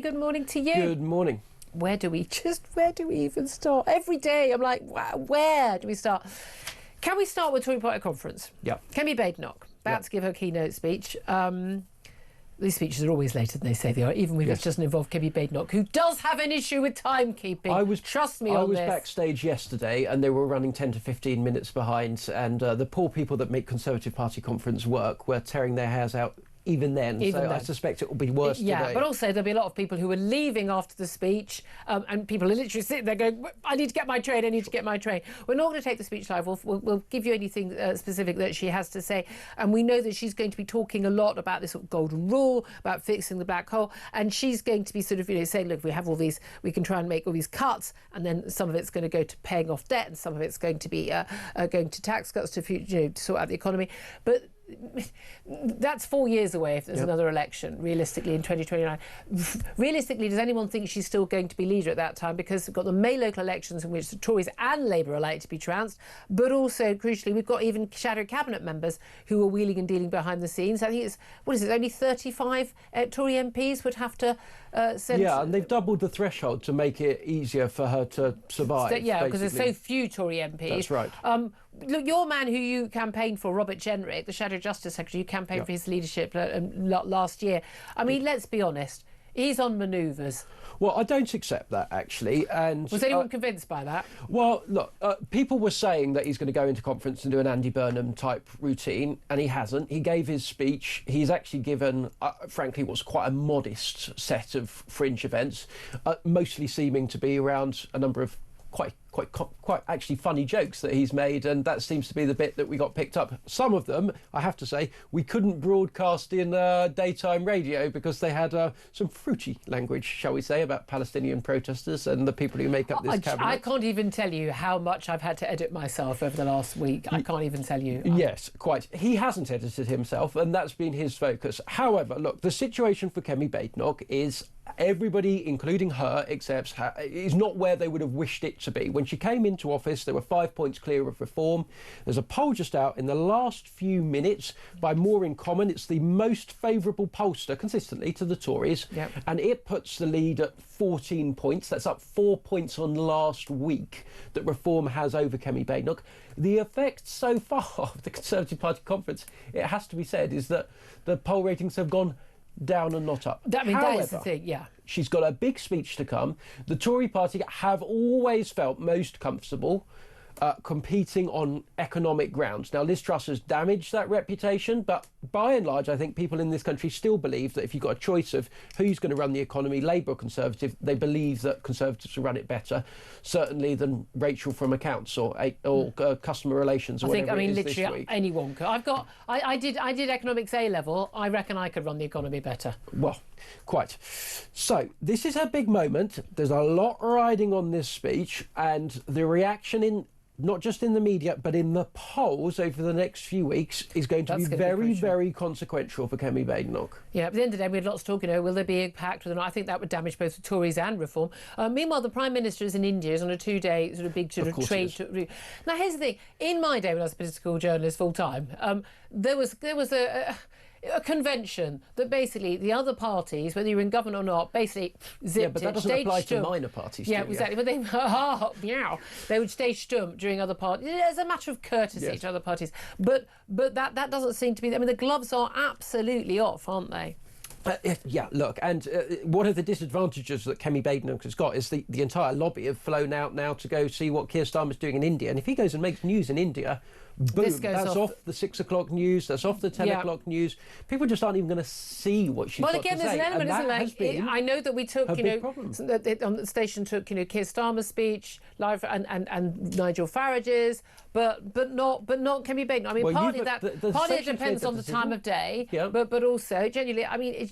Good morning to you. Good morning. Where do we even start? Every day I'm like, where do we start? Can we start with Tory Party conference? Yeah. Kemi Badenoch, about to give her keynote speech. These speeches are always later than they say they are, even if it doesn't involve Kemi Badenoch, who does have an issue with timekeeping. Trust me on this. I was backstage yesterday and they were running 10 to 15 minutes behind, and the poor people that make Conservative Party conference work were tearing their hairs out even then. I suspect it will be worse today. Yeah, but also there'll be a lot of people who were leaving after the speech, and people are literally sitting there going, I need to get my train, I need to get my train. We're not going to take the speech live. We'll give you anything specific that she has to say. And we know that she's going to be talking a lot about this sort of golden rule, about fixing the black hole. And she's going to be sort of, saying, look, we have all these, we can try and make all these cuts, and then some of it's going to go to paying off debt, and some of it's going to be going to tax cuts to sort out the economy. But that's 4 years away if there's another election, realistically, in 2029. Realistically, does anyone think she's still going to be leader at that time? Because we've got the May local elections in which the Tories and Labour are likely to be trounced, but also, crucially, we've got even shadow cabinet members who are wheeling and dealing behind the scenes. I think it's, only 35 Tory MPs would have to send... Yeah, and they've doubled the threshold to make it easier for her to survive. Yeah, because there's so few Tory MPs. That's right. Look, your man who you campaigned for, Robert Jenrick, the Shadow Justice Secretary, you campaigned for his leadership last year. I mean, let's be honest, he's on manoeuvres. Well, I don't accept that, actually. And was anyone convinced by that? Well, look, people were saying that he's going to go into conference and do an Andy Burnham type routine, and he hasn't. He gave his speech. He's actually given, frankly, what's quite a modest set of fringe events, mostly seeming to be around a number of quite actually funny jokes that he's made, and that seems to be the bit that we got picked up. Some of them, I have to say, we couldn't broadcast in daytime radio because they had some fruity language, shall we say, about Palestinian protesters and the people who make up this cabinet. I can't even tell you how much I've had to edit myself over the last week. I can't even tell you. Yes, quite. He hasn't edited himself, and that's been his focus. However, look, the situation for Kemi Badenoch is everybody, including her, accepts is not where they would have wished it to be. When she came into office, there were 5 points clear of reform. There's a poll just out in the last few minutes by More in Common. It's the most favourable pollster consistently to the Tories, and it puts the lead at 14 points. That's up 4 points on last week that reform has over Kemi Badenoch. The effect so far of the Conservative Party conference, it has to be said, is that the poll ratings have gone down and not up. However, that is the thing, yeah. She's got a big speech to come. The Tory party have always felt most comfortable competing on economic grounds. Now, Liz Truss has damaged that reputation, but by and large, I think people in this country still believe that if you've got a choice of who's going to run the economy, Labour or Conservative, they believe that Conservatives will run it better, certainly than Rachel from accounts or customer relations or whatever it is this literally week. Anyone could. I did economics A level. I reckon I could run the economy better. Well, quite. So this is her big moment. There's a lot riding on this speech, and the reaction in not just in the media, but in the polls over the next few weeks is going to be very consequential for Kemi Badenoch. Yeah, at the end of the day, we had lots of talk, will there be a pact or not? I think that would damage both the Tories and reform. Meanwhile, the Prime Minister is in India, is on a 2-day sort of big trade. Now, here's the thing. In my day, when I was a political journalist full-time, there was a convention that basically the other parties, whether you're in government or not, basically zipped it. Yeah, but that doesn't apply to minor parties. Yeah, exactly. But they would stay stump during other parties. It's a matter of courtesy to other parties. But that doesn't seem to be. I mean, the gloves are absolutely off, aren't they? Yeah, look, and one of the disadvantages that Kemi Badenoch has got is the entire lobby have flown out now to go see what Keir Starmer's doing in India. And if he goes and makes news in India, boom, that's off the 6 o'clock news, that's off the 10 o'clock news. People just aren't even going to see what she's got to say. Well, again, there's an element, isn't there? I know that we took, on the station took, Keir Starmer's speech live and Nigel Farage's, but not Kemi Badenoch. I mean, partly it depends on the time of day, but also genuinely, I mean,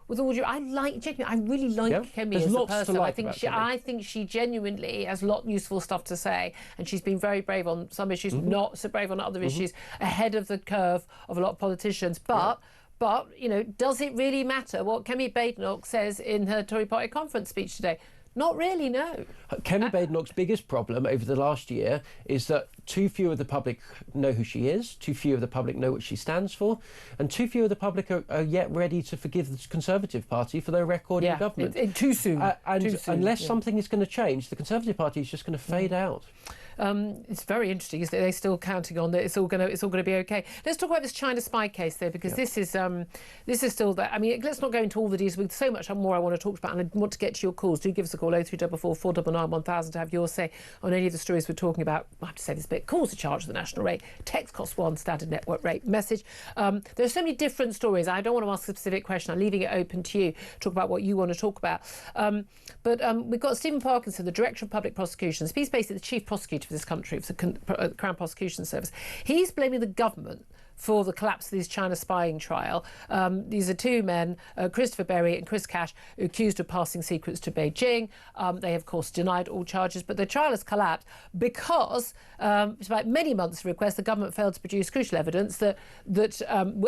with all due, I really like Kemi as a person. I think she genuinely has a lot of useful stuff to say, and she's been very brave on some issues, not so brave on other issues, ahead of the curve of a lot of politicians. But does it really matter what Kemi Badenoch says in her Tory Party conference speech today? Not really, no. Kemi Badenoch's biggest problem over the last year is that too few of the public know who she is, too few of the public know what she stands for, and too few of the public are yet ready to forgive the Conservative Party for their record in government. Too soon. Unless something is going to change, the Conservative Party is just going to fade out. It's very interesting, isn't it? They're still counting on that it's all going to be okay. Let's talk about this China spy case, though, because this is still that. I mean, let's not go into all the details. With so much more I want to talk about, and I want to get to your calls. Do give us a call 0344 499 1000 to have your say on any of the stories we're talking about. I have to say this bit: calls are charged at the national rate, text costs 1, standard network rate. Message. There are so many different stories. I don't want to ask a specific question. I'm leaving it open to you. Talk about what you want to talk about. But we've got Stephen Parkinson, the Director of Public Prosecutions. He's basically the Chief Prosecutor for this country, for the Crown Prosecution Service. He's blaming the government for the collapse of this China spying trial. These are two men, Christopher Berry and Chris Cash, accused of passing secrets to Beijing. They, of course, denied all charges, but the trial has collapsed because, despite many months of requests, the government failed to produce crucial evidence that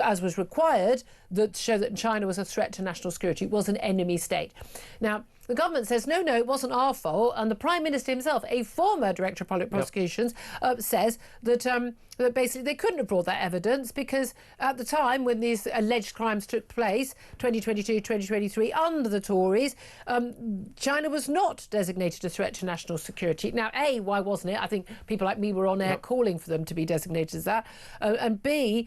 as was required, that show that China was a threat to national security, was an enemy state. Now, the government says, no, it wasn't our fault. And the Prime Minister himself, a former Director of Public Prosecutions, says that basically they couldn't have brought that evidence because at the time when these alleged crimes took place, 2022, 2023, under the Tories, China was not designated a threat to national security. Now, A, why wasn't it? I think people like me were on air calling for them to be designated as that. And B,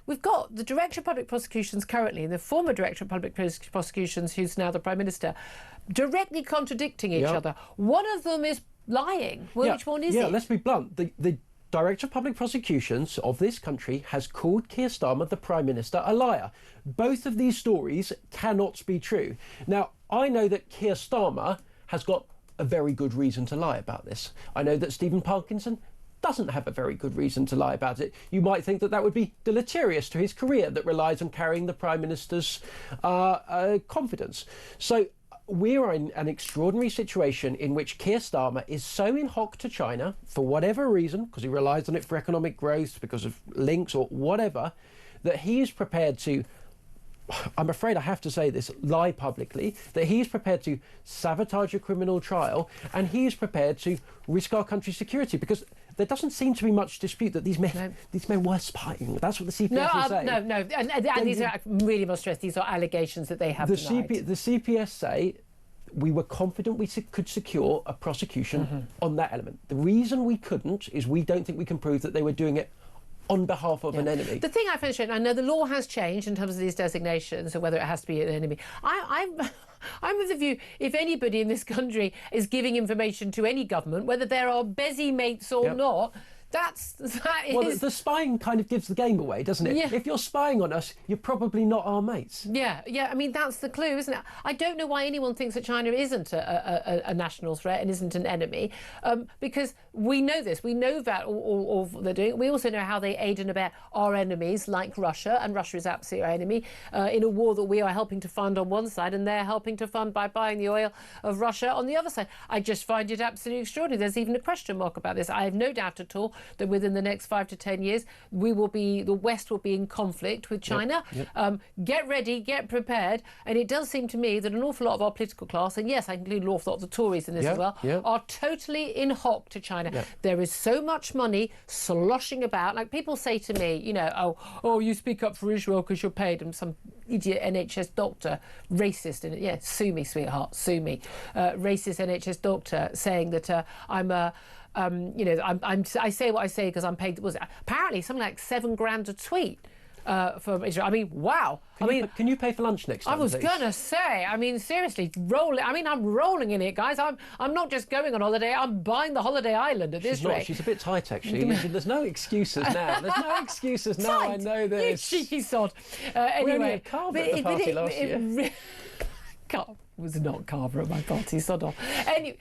we've got the Director of Public Prosecutions currently and the former Director of Public Prosecutions, who's now the Prime Minister, directly contradicting each other. One of them is lying. Well, which one is it? Yeah, let's be blunt. The Director of Public Prosecutions of this country has called Keir Starmer, the Prime Minister, a liar. Both of these stories cannot be true. Now, I know that Keir Starmer has got a very good reason to lie about this. I know that Stephen Parkinson doesn't have a very good reason to lie about it. You might think that would be deleterious to his career that relies on carrying the Prime Minister's confidence. So we're in an extraordinary situation in which Keir Starmer is so in hock to China, for whatever reason, because he relies on it for economic growth, because of links or whatever, that he is prepared to, I'm afraid I have to say this, lie publicly, that he is prepared to sabotage a criminal trial and he is prepared to risk our country's security, because there doesn't seem to be much dispute that these men were spying. That's what the CPS is saying. No. And these are, really must stress, these are allegations that they have denied. The CPS say we were confident we could secure a prosecution on that element. The reason we couldn't is we don't think we can prove that they were doing it on behalf of an enemy. The thing I find strange, I know the law has changed in terms of these designations, or whether it has to be an enemy. I'm of the view, if anybody in this country is giving information to any government, whether there are busy mates or not, that is... Well, the spying kind of gives the game away, doesn't it? Yeah. If you're spying on us, you're probably not our mates. Yeah. I mean, that's the clue, isn't it? I don't know why anyone thinks that China isn't a national threat and isn't an enemy, because we know this. We know that all they're doing. We also know how they aid and abet our enemies, like Russia, and Russia is absolutely our enemy, in a war that we are helping to fund on one side, and they're helping to fund by buying the oil of Russia on the other side. I just find it absolutely extraordinary. There's even a question mark about this. I have no doubt at all that within the next 5 to 10 years, the West will be in conflict with China. Get ready, get prepared. And it does seem to me that an awful lot of our political class, and yes, I include an awful lot of the Tories in this as well, are totally in hock to China. There is so much money sloshing about. Like, people say to me, you know, oh, you speak up for Israel because you're paid, and some idiot NHS doctor, racist, and sue me, sweetheart, sue me, racist NHS doctor saying that I say what I say because I'm paid. Was it apparently something like $7,000 a tweet from Israel? I mean, wow. Can you pay for lunch next time? I was gonna say. I mean, seriously, rolling. I mean, I'm rolling in it, guys. I'm not just going on holiday. I'm buying the holiday island at this rate. She's a bit tight, actually. There's no excuses now. There's no excuses now. I know this. You cheeky sod. Anyway, we only had Carver at the party last year. Was not Carver at my party, sod off. Anyway,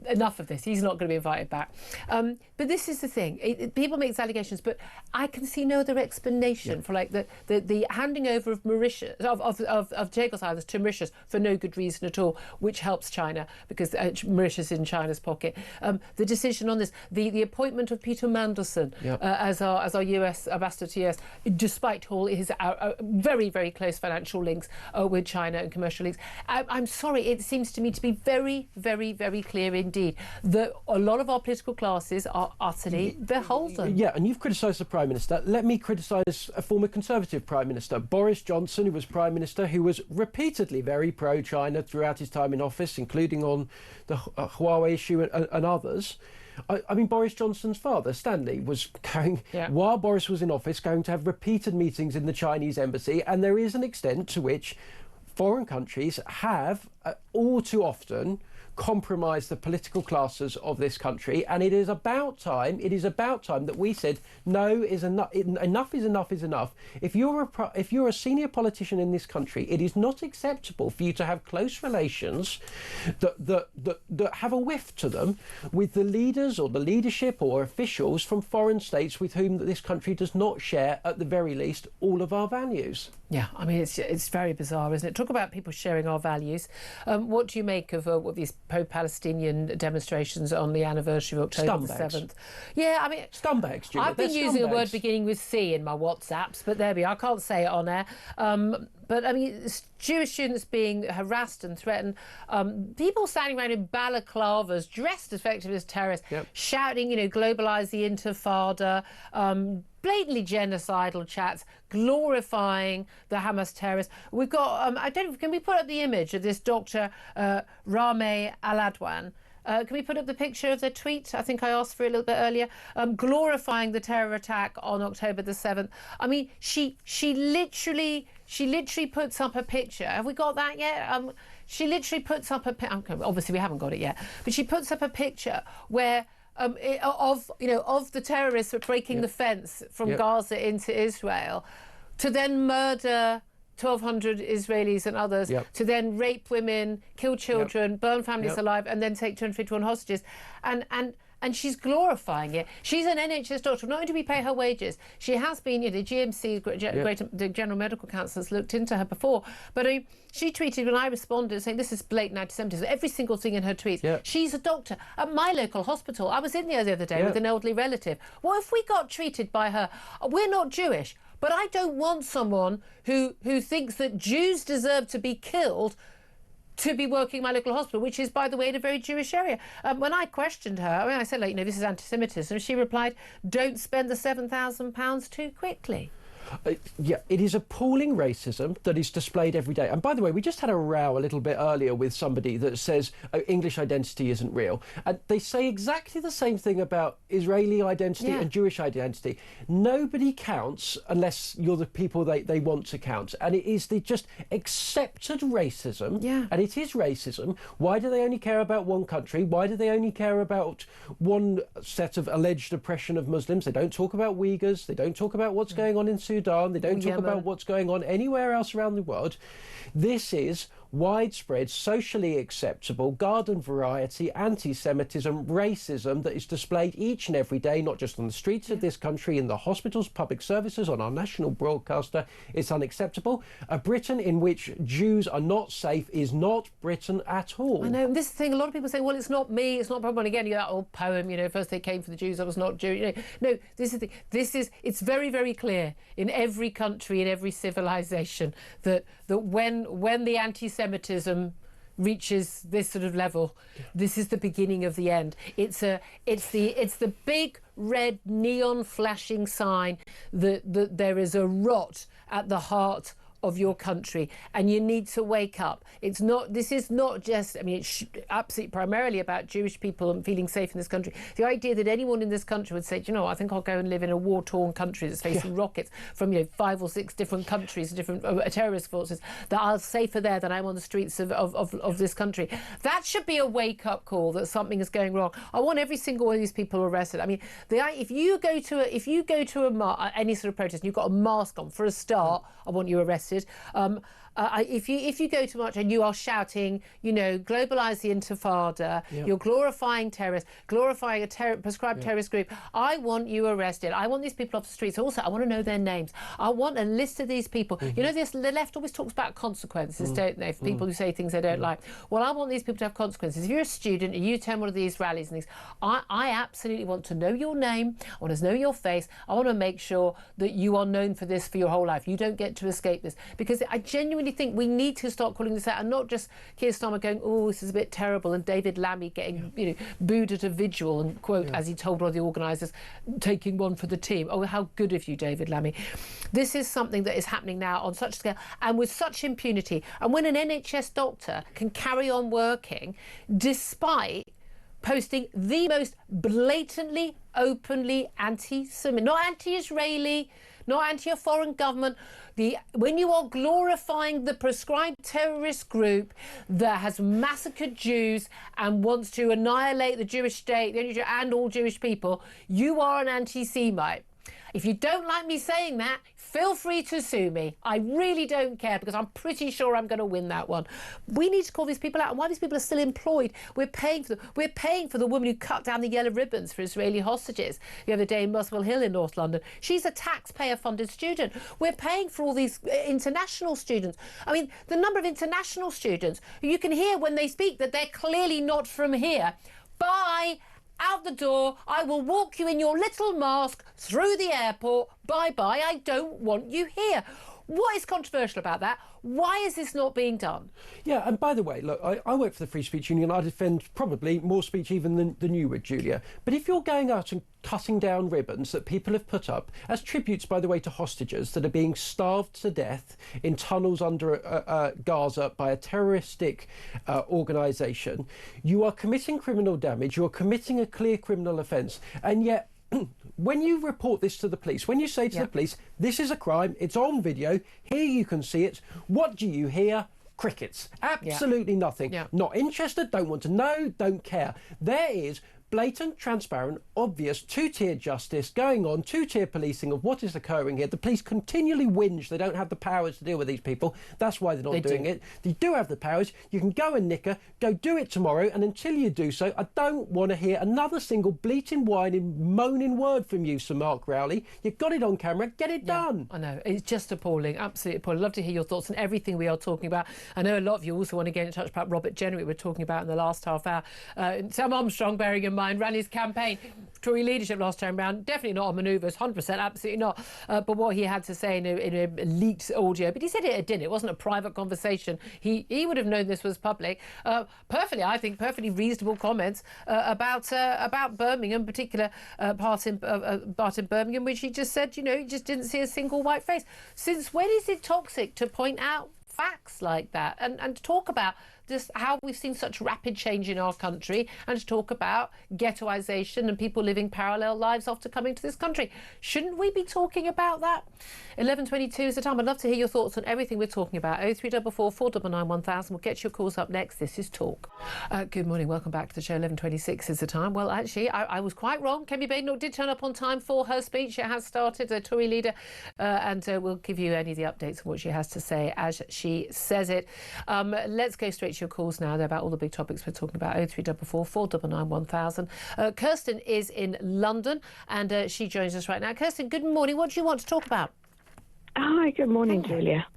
enough of this. He's not going to be invited back. But this is the thing. People make allegations, but I can see no other explanation for like the handing over of Mauritius, of Chagos Islands to Mauritius for no good reason at all, which helps China because Mauritius is in China's pocket. The decision on this, the appointment of Peter Mandelson as our US ambassador to US, despite all his very, very close financial links with China and commercial links. I'm sorry, it seems to me to be very, very, very clear indeed that a lot of our political classes are utterly beholden. Yeah, and you've criticised the Prime Minister. Let me criticise a former Conservative Prime Minister, Boris Johnson, who was Prime Minister, who was repeatedly very pro-China throughout his time in office, including on the Huawei issue and others. I mean, Boris Johnson's father, Stanley, was going, while Boris was in office, going to have repeated meetings in the Chinese embassy, and there is an extent to which foreign countries have all too often compromise the political classes of this country, and it is about time that we said no is enough. Enough is enough is enough. If you're a senior politician in this country, it is not acceptable for you to have close relations that have a whiff to them with the leaders or the leadership or officials from foreign states with whom this country does not share, at the very least, all of our values. Yeah, I mean, it's very bizarre, isn't it? Talk about people sharing our values. What do you make of what these pro-Palestinian demonstrations on the anniversary of October the 7th? Yeah, I mean... Scumbags, Julia. I've been using a word beginning with C in my WhatsApps, but there we are. I can't say it on air. But, I mean, Jewish students being harassed and threatened, people standing around in balaclavas, dressed effectively as terrorists, shouting, globalise the intifada, blatantly genocidal chats, glorifying the Hamas terrorists. We've got, can we put up the image of this Dr. Rame Aladwan? Can we put up the picture of the tweet? I think I asked for it a little bit earlier. Glorifying the terror attack on October the 7th. I mean, she literally puts up a picture. Have we got that yet? She literally puts up obviously we haven't got it yet, but she puts up a picture where of the terrorists breaking the fence from Gaza into Israel, to then murder 1,200 Israelis and others, to then rape women, kill children, burn families alive, and then take 251 hostages. And she's glorifying it. She's an NHS doctor. Not only do we pay her wages, she has been, the GMC, the General Medical Council, has looked into her before. But she tweeted when I responded saying this is blatant anti-Semitism, every single thing in her tweets. She's a doctor at my local hospital. I was in there the other day with an elderly relative. What if we got treated by her? We're not Jewish, but I don't want someone who thinks that Jews deserve to be killed to be working in my local hospital, which is, by the way, in a very Jewish area. When I questioned her, I said, this is anti-Semitism, she replied, don't spend the £7,000 too quickly. It is appalling racism that is displayed every day. And by the way, we just had a row a little bit earlier with somebody that says English identity isn't real. And they say exactly the same thing about Israeli identity and Jewish identity. Nobody counts unless you're the people they want to count. And it is the just accepted racism. And it is racism. Why do they only care about one country? Why do they only care about one set of alleged oppression of Muslims? They don't talk about Uyghurs. They don't talk about what's going on in Sudan. They don't talk about what's going on anywhere else around the world. This is widespread, socially acceptable, garden variety, anti-Semitism, racism that is displayed each and every day, not just on the streets of this country, in the hospitals, public services, on our national broadcaster. It's unacceptable. A Britain in which Jews are not safe is not Britain at all. I know, and this thing, a lot of people say, well, it's not me, it's not a problem. And again, that old poem, first they came for the Jews, I was not Jewish. No, it's very, very clear in every country, in every civilization, that when the anti-Semitism reaches this sort of level, this is the beginning of the end. It's the big red neon flashing sign that there is a rot at the heart of your country, and you need to wake up. This is not just, it's absolutely primarily about Jewish people and feeling safe in this country. The idea that anyone in this country would say, I think I'll go and live in a war-torn country that's facing rockets from 5 or 6 different countries, different terrorist forces, that I'm safer there than I'm on the streets of this country. That should be a wake-up call that something is going wrong. I want every single one of these people arrested. If you go to any sort of protest and you've got a mask on, for a start, I want you arrested. If you go to march and you are shouting, you know, globalise the Intifada, you're glorifying terrorists, glorifying a prescribed terrorist group, I want you arrested. I want these people off the streets. Also, I want to know their names. I want a list of these people. You know, the left always talks about consequences, don't they, for people who say things they don't like. Well, I want these people to have consequences. If you're a student and you attend one of these rallies and things, I absolutely want to know your name. I want to know your face. I want to make sure that you are known for this for your whole life. You don't get to escape this. Because I genuinely think we need to start calling this out, and not just Keir Starmer going, oh, this is a bit terrible, and David Lammy getting, you know, booed at a vigil and, quote, as he told one of the organisers, taking one for the team. Oh, how good of you, David Lammy. This is something that is happening now on such a scale and with such impunity. And when an NHS doctor can carry on working despite posting the most blatantly, openly anti-Semitic, not anti-Israeli, not anti a foreign government. When you are glorifying the prescribed terrorist group that has massacred Jews and wants to annihilate the Jewish state and all Jewish people, you are an anti-Semite. If you don't like me saying that, feel free to sue me. I really don't care, because I'm pretty sure I'm going to win that one. We need to call these people out, and why these people are still employed. We're paying for them. We're paying for the woman who cut down the yellow ribbons for Israeli hostages the other day in Muswell Hill in North London. She's a taxpayer-funded student. We're paying for all these international students. I mean, the number of international students who you can hear when they speak that they're clearly not from here. Bye. Out the door. I will walk you in your little mask through the airport. Bye-bye. I don't want you here. What is controversial about that? Why is this not being done? Yeah, and by the way, look, I work for the Free Speech Union. I defend probably more speech even than you would, Julia. But if you're going out and cutting down ribbons that people have put up as tributes, by the way, to hostages that are being starved to death in tunnels under Gaza by a terroristic organisation, you are committing criminal damage, you are committing a clear criminal offence, and yet when you report this to the police, when you say to the police, this is a crime, it's on video, here you can see it, what do you hear? Crickets. Absolutely nothing. Not interested, don't want to know, don't care. There is blatant, transparent, obvious two-tier justice going on, two-tier policing of what is occurring here. The police continually whinge they don't have the powers to deal with these people. That's why they're not doing it. They do have the powers. You can go and nick her, go do it tomorrow, and until you do so, I don't want to hear another single bleating, whining, moaning word from you, Sir Mark Rowley. You've got it on camera, get it done. I know, it's just appalling, absolutely appalling. I'd love to hear your thoughts on everything we are talking about. I know a lot of you also want to get in touch about Robert Jenrick we were talking about in the last half hour. Sam Armstrong, bearing in mind, ran his campaign, Tory leadership last time round, definitely not on manoeuvres, 100%, absolutely not. But what he had to say in a leaked audio, but he said it at dinner, it wasn't a private conversation. He would have known this was public. Perfectly reasonable comments about Birmingham, particular part in Birmingham, which he just said, you know, he just didn't see a single white face. Since when is it toxic to point out facts like that and to talk about just how we've seen such rapid change in our country, and to talk about ghettoisation and people living parallel lives after coming to this country? Shouldn't we be talking about that? 11:22 is the time. I'd love to hear your thoughts on everything we're talking about. 0344 499 1000. We'll get your calls up next. This is Talk. Good morning. Welcome back to the show. 11:26 is the time. Well, actually, I was quite wrong. Kemi Badenoch did turn up on time for her speech. It has started, the Tory leader, and we'll give you any of the updates on what she has to say as she says it. Let's go straight to your calls now. They're about all the big topics we're talking about. 0344 499 1000. Kirsten is in London, and she joins us right now. Kirsten, good morning. What do you want to talk about? Hi, good morning, Julia.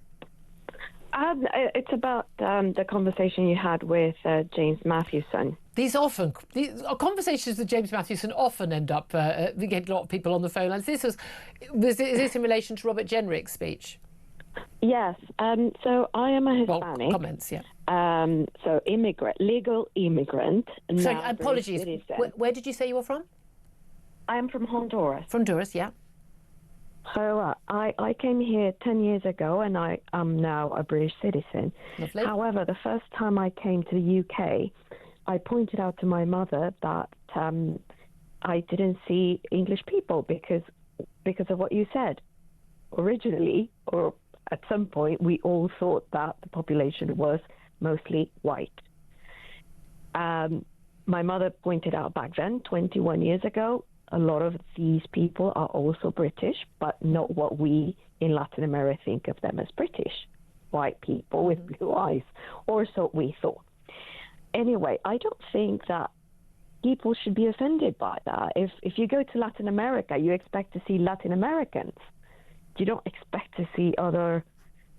It's about the conversation you had with James Mathewson. These conversations with James Mathewson often end up, we get a lot of people on the phone lines. Is this in relation to Robert Jenrick's speech? Yes. So I am a Hispanic. Well, comments, yeah. So legal immigrant. Sorry, apologies. Where did you say you were from? I am from Honduras. From Honduras, yeah. So I came here 10 years ago, and I am now a British citizen. Lovely. However, the first time I came to the UK, I pointed out to my mother that I didn't see English people because of what you said. Originally, or at some point, we all thought that the population was mostly white. My mother pointed out back then, 21 years ago, a lot of these people are also British, but not what we in Latin America think of them as British. white people with blue eyes, or so we thought. Anyway, I don't think that people should be offended by that. If you go to Latin America, you expect to see Latin Americans. You don't expect to see other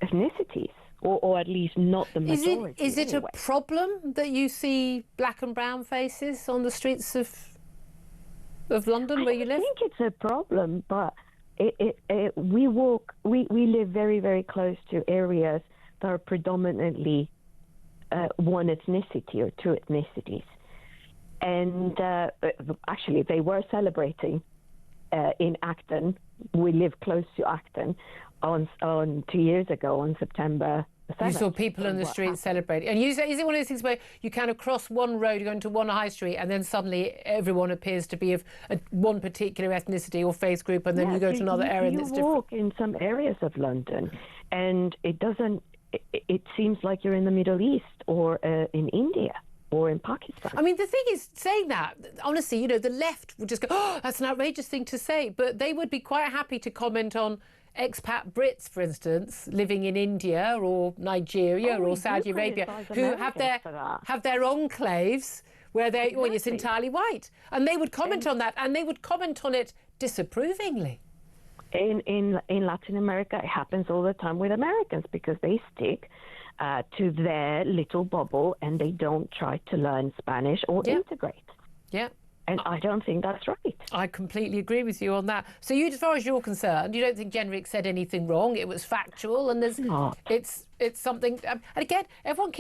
ethnicities, or at least not the majority. Is it a problem that you see black and brown faces on the streets of London where you live? I think it's a problem, but we live very, very close to areas that are predominantly one ethnicity or two ethnicities. And actually, they were celebrating in Acton. We live close to Acton on 2 years ago on September 7th. You saw people in the street celebrating. And is it one of those things where you kind of cross one road, you go into one high street, and then suddenly everyone appears to be of one particular ethnicity or faith group, and then you go to another area that's different? You walk in some areas of London, and it seems like you're in the Middle East or in India or in Pakistan. I mean, the thing is, saying that, honestly, the left would just go, oh, that's an outrageous thing to say, but they would be quite happy to comment on expat Brits, for instance, living in India or Nigeria or Saudi Arabia, who have their enclaves where it's entirely white. And they would comment on that, and they would comment on it disapprovingly. In Latin America, it happens all the time with Americans because they stick to their little bubble and they don't try to learn Spanish or integrate. Yeah. And I don't think that's right. I completely agree with you on that. So as far as you're concerned, you don't think Jenrick said anything wrong? It was factual, and it's something. And again, everyone's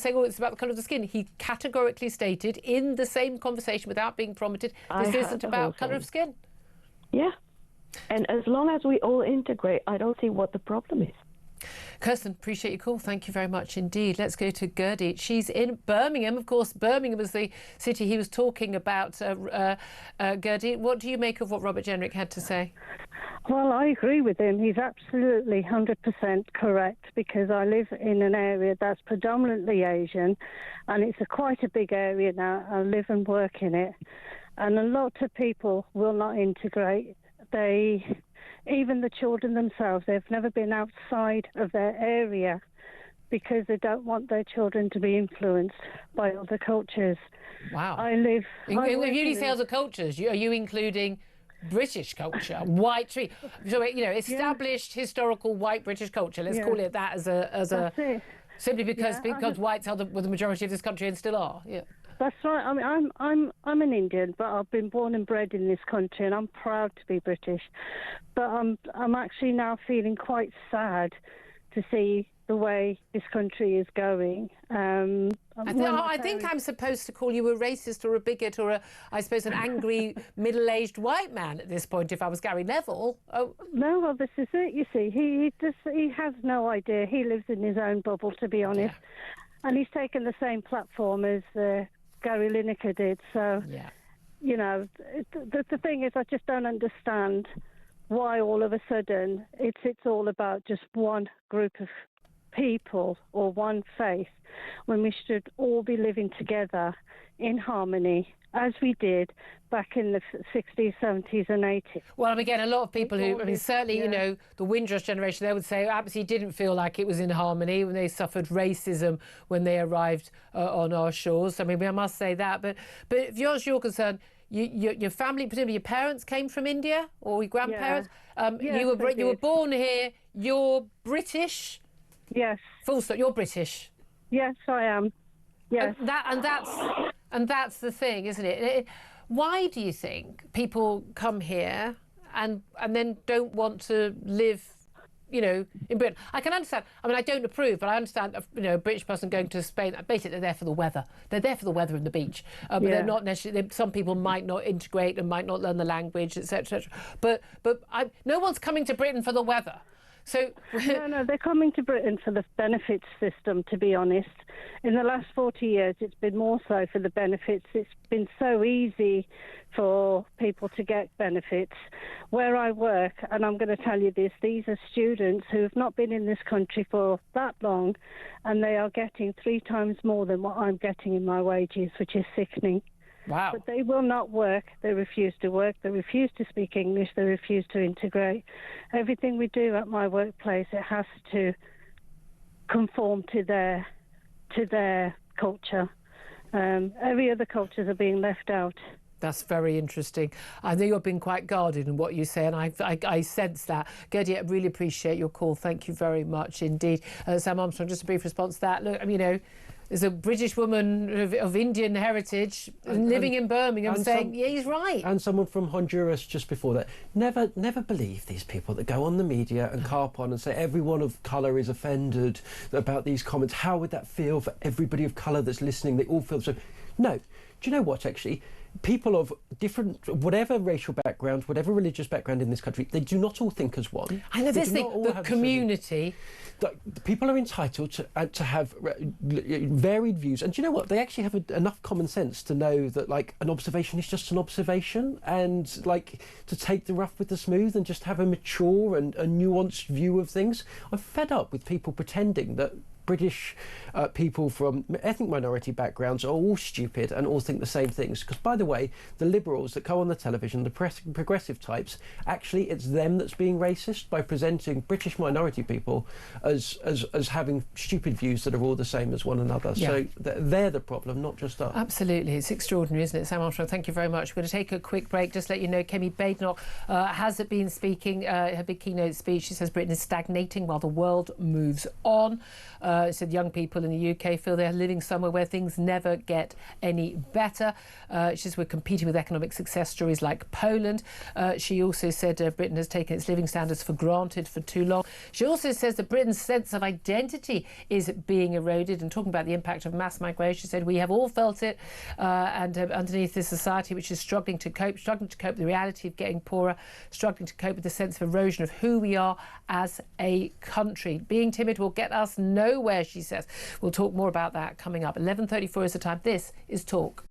saying, oh, it's about the colour of the skin. He categorically stated in the same conversation, without being prompted, this isn't about colour of skin. Yeah. And as long as we all integrate, I don't see what the problem is. Kirsten, appreciate your call. Thank you very much indeed. Let's go to Gurdeet. She's in Birmingham. Of course, Birmingham was the city he was talking about. Gurdeet, what do you make of what Robert Jenrick had to say? Well, I agree with him. He's absolutely 100% correct, because I live in an area that's predominantly Asian, and it's quite a big area now. I live and work in it, and a lot of people will not integrate. Even the children themselves, they've never been outside of their area because they don't want their children to be influenced by other cultures. Wow. If you say other cultures, are you including British culture, white tree? So, established historical white British culture. Let's call it that as a simply because whites are the majority of this country and still are. Yeah. That's right. I mean, I'm an Indian, but I've been born and bred in this country, and I'm proud to be British. But I'm actually now feeling quite sad to see the way this country is going. I think I'm supposed to call you a racist or a bigot or I suppose an angry middle-aged white man at this point if I was Gary Neville. Oh. No, well, this is it. You see, he has no idea. He lives in his own bubble, to be honest, and he's taken the same platform as Gary Lineker did. So, the thing is, I just don't understand why all of a sudden it's all about just one group of people or one faith, when we should all be living together in harmony, as we did back in the 60s, 70s and 80s. Well, again, a lot of people who, certainly, the Windrush generation, they would say absolutely didn't feel like it was in harmony when they suffered racism when they arrived on our shores. I mean, I must say that. But as far as you're concerned, your family, presumably your parents came from India or your grandparents. Yes, you were born here. You're British. Yes. Full stop. You're British. Yes, I am. Yes. And that's the thing, isn't it? Why do you think people come here and then don't want to live, in Britain? I can understand. I mean, I don't approve, but I understand, a British person going to Spain. Basically, they're there for the weather. They're there for the weather and the beach. But they're not necessarily. Some people might not integrate and might not learn the language, etc., etc. But no one's coming to Britain for the weather. So no, they're coming to Britain for the benefits system, to be honest. In the last 40 years, it's been more so for the benefits. It's been so easy for people to get benefits. Where I work, and I'm going to tell you this, these are students who have not been in this country for that long, and they are getting 3 times more than what I'm getting in my wages, which is sickening. Wow. But they will not work. They refuse to work. They refuse to speak English. They refuse to integrate. Everything we do at my workplace, it has to conform to their culture. Every other cultures are being left out. That's very interesting. I know you're being quite guarded in what you say, and I sense that. Gurdeet, I really appreciate your call. Thank you very much indeed. Sam Armstrong, just a brief response to that. Look, I mean, you know, there's a British woman of Indian heritage living in Birmingham saying, yeah, he's right. And someone from Honduras just before that. Never believe these people that go on the media and carp on and say everyone of colour is offended about these comments. How would that feel for everybody of colour that's listening? They all feel so. No. Do you know what, actually? People of different, whatever racial background, whatever religious background in this country, they do not all think as one. I know this thing, the community. People are entitled to have varied views. And do you know what? They actually have enough common sense to know that, like, an observation is just an observation, and, like, to take the rough with the smooth and just have a mature and a nuanced view of things. I'm fed up with people pretending that British people from ethnic minority backgrounds are all stupid and all think the same things. Because, by the way, the liberals that go on the television, the progressive types, actually it's them that's being racist by presenting British minority people as having stupid views that are all the same as one another. Yeah. So they're the problem, not just us. Absolutely. It's extraordinary, isn't it? Sam Armstrong, thank you very much. We're going to take a quick break. Just let you know, Kemi Badenoch has been speaking her big keynote speech. She says Britain is stagnating while the world moves on. Said young people in the UK feel they're living somewhere where things never get any better. She says we're competing with economic success stories like Poland. She also said Britain has taken its living standards for granted for too long. She also says that Britain's sense of identity is being eroded, and talking about the impact of mass migration, she said we have all felt it, and underneath this society which is struggling to cope with the reality of getting poorer, struggling to cope with the sense of erosion of who we are as a country. Being timid will get us nowhere, she says. We'll talk more about that coming up. 11:34 is the time. This is Talk.